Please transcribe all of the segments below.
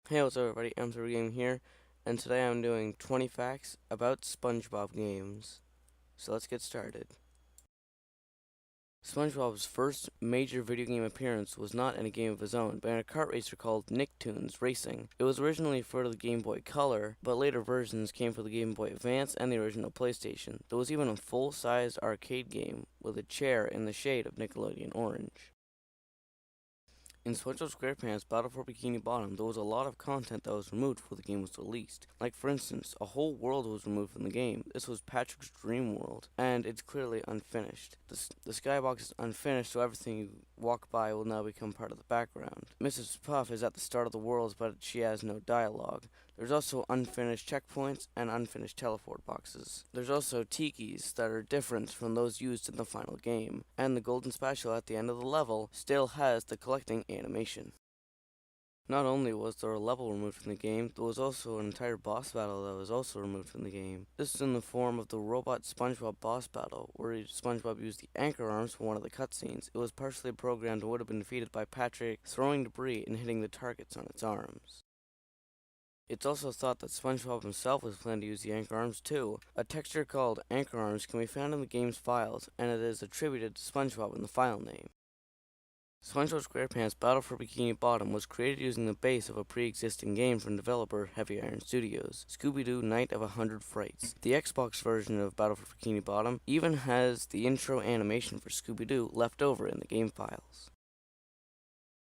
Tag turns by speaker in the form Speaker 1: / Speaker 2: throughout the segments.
Speaker 1: Hey, what's up everybody, MThurber Game here, and today I'm doing 20 facts about Spongebob Games. So let's get started. SpongeBob's first major video game appearance was not in a game of his own, but in a kart racer called Nicktoons Racing. It was originally for the Game Boy Color, but later versions came for the Game Boy Advance and the original PlayStation. There was even a full-size arcade game with a chair in the shade of Nickelodeon orange. In SpongeBob SquarePants Battle for Bikini Bottom, there was a lot of content that was removed before the game was released. Like, for instance, a whole world was removed from the game. This was Patrick's dream world, and it's clearly unfinished. The skybox is unfinished, so everything you walk by will now become part of the background. Mrs. Puff is at the start of the world, but she has no dialogue. There's also unfinished checkpoints and unfinished teleport boxes. There's also tikis that are different from those used in the final game, and the golden spatula at the end of the level still has the collecting animation. Not only was there a level removed from the game, there was also an entire boss battle that was also removed from the game. This is in the form of the Robot SpongeBob boss battle, where SpongeBob used the anchor arms for one of the cutscenes. It was partially programmed and would have been defeated by Patrick throwing debris and hitting the targets on its arms. It's also thought that SpongeBob himself was planning to use the anchor arms too. A texture called anchor arms can be found in the game's files, and it is attributed to SpongeBob in the file name. SpongeBob SquarePants Battle for Bikini Bottom was created using the base of a pre-existing game from developer Heavy Iron Studios, Scooby-Doo Night of 100 Frights. The Xbox version of Battle for Bikini Bottom even has the intro animation for Scooby-Doo left over in the game files.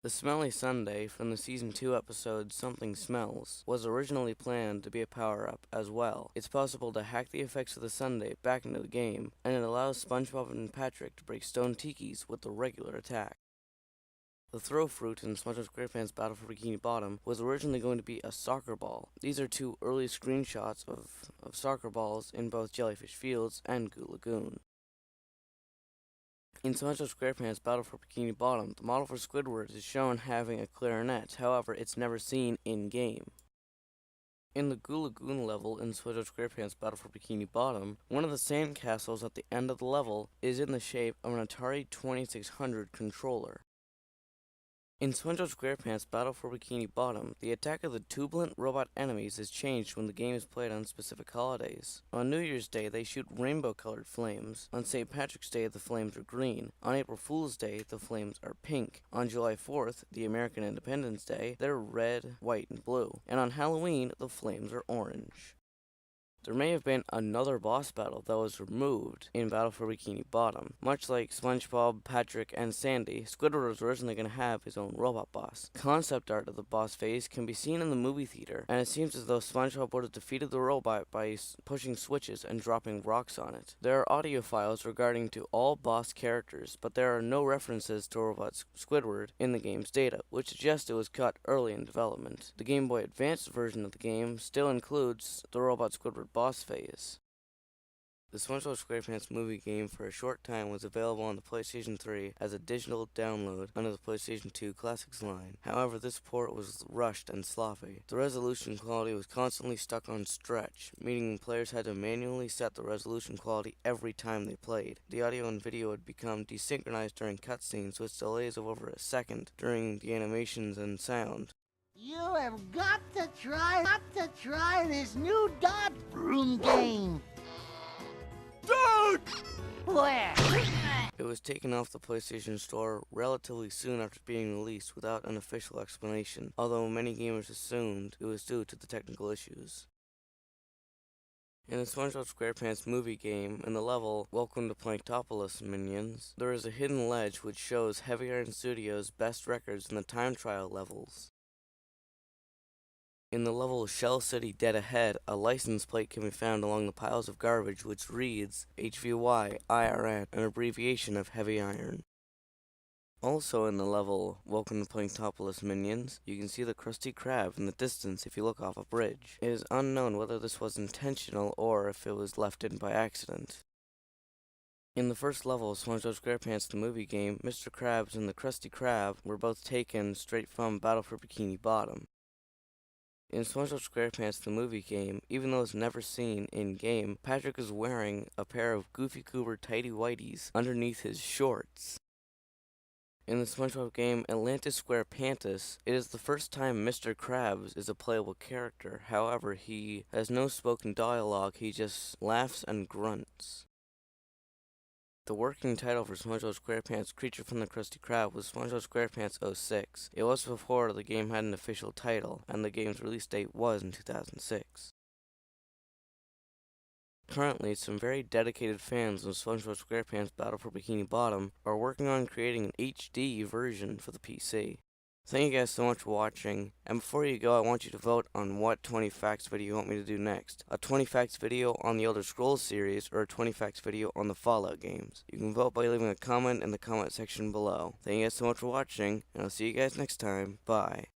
Speaker 1: The Smelly Sundae from the Season 2 episode Something Smells was originally planned to be a power-up as well. It's possible to hack the effects of the sundae back into the game, and it allows SpongeBob and Patrick to break stone tikis with the regular attack. The throw fruit in SpongeBob SquarePants Battle for Bikini Bottom was originally going to be a soccer ball. These are two early screenshots of soccer balls in both Jellyfish Fields and Goo Lagoon. In SpongeBob SquarePants Battle for Bikini Bottom, the model for Squidward is shown having a clarinet, however, it's never seen in-game. In the Goo Lagoon level in SpongeBob SquarePants Battle for Bikini Bottom, one of the sandcastles at the end of the level is in the shape of an Atari 2600 controller. In SpongeBob SquarePants Battle for Bikini Bottom, the attack of the tubulant robot enemies is changed when the game is played on specific holidays. On New Year's Day, they shoot rainbow-colored flames. On St. Patrick's Day, the flames are green. On April Fool's Day, the flames are pink. On July 4th, the American Independence Day, they're red, white, and blue. And on Halloween, the flames are orange. There may have been another boss battle that was removed in Battle for Bikini Bottom. Much like SpongeBob, Patrick, and Sandy, Squidward was originally going to have his own robot boss. Concept art of the boss phase can be seen in the movie theater, and it seems as though SpongeBob would have defeated the robot by pushing switches and dropping rocks on it. There are audio files regarding to all boss characters, but there are no references to robot Squidward in the game's data, which suggests it was cut early in development. The Game Boy Advance version of the game still includes the robot Squidward boss phase. The SpongeBob SquarePants movie game for a short time was available on the PlayStation 3 as a digital download under the PlayStation 2 Classics line. However, this port was rushed and sloppy. The resolution quality was constantly stuck on stretch, meaning players had to manually set the resolution quality every time they played. The audio and video would become desynchronized during cutscenes with delays of over a second during the animations and sound.
Speaker 2: You have got to try this new dot broom game. Dude! Where?
Speaker 1: It was taken off the PlayStation Store relatively soon after being released without an official explanation, although many gamers assumed it was due to the technical issues. In the SpongeBob SquarePants movie game, in the level Welcome to Planktopolis Minions, there is a hidden ledge which shows Heavy Iron Studios' best records in the time trial levels. In the level Shell City Dead Ahead, a license plate can be found along the piles of garbage which reads HVY IRN, an abbreviation of Heavy Iron. Also in the level Welcome to Planktopolis Minions, you can see the Krusty Krab in the distance if you look off a bridge. It is unknown whether this was intentional or if it was left in by accident. In the first level of SpongeBob SquarePants the movie game, Mr. Krabs and the Krusty Krab were both taken straight from Battle for Bikini Bottom. In SpongeBob SquarePants the movie game, even though it's never seen in-game, Patrick is wearing a pair of Goofy Goober tighty-whities underneath his shorts. In the Spongebob game Atlantis Square Pantis, it is the first time Mr. Krabs is a playable character. However, he has no spoken dialogue, he just laughs and grunts. The working title for SpongeBob SquarePants Creature from the Krusty Krab was SpongeBob SquarePants '06. It was before the game had an official title, and the game's release date was in 2006. Currently, some very dedicated fans of SpongeBob SquarePants Battle for Bikini Bottom are working on creating an HD version for the PC. Thank you guys so much for watching, and before you go, I want you to vote on what 20 facts video you want me to do next. A 20 facts video on the Elder Scrolls series, or a 20 facts video on the Fallout games. You can vote by leaving a comment in the comment section below. Thank you guys so much for watching, and I'll see you guys next time. Bye.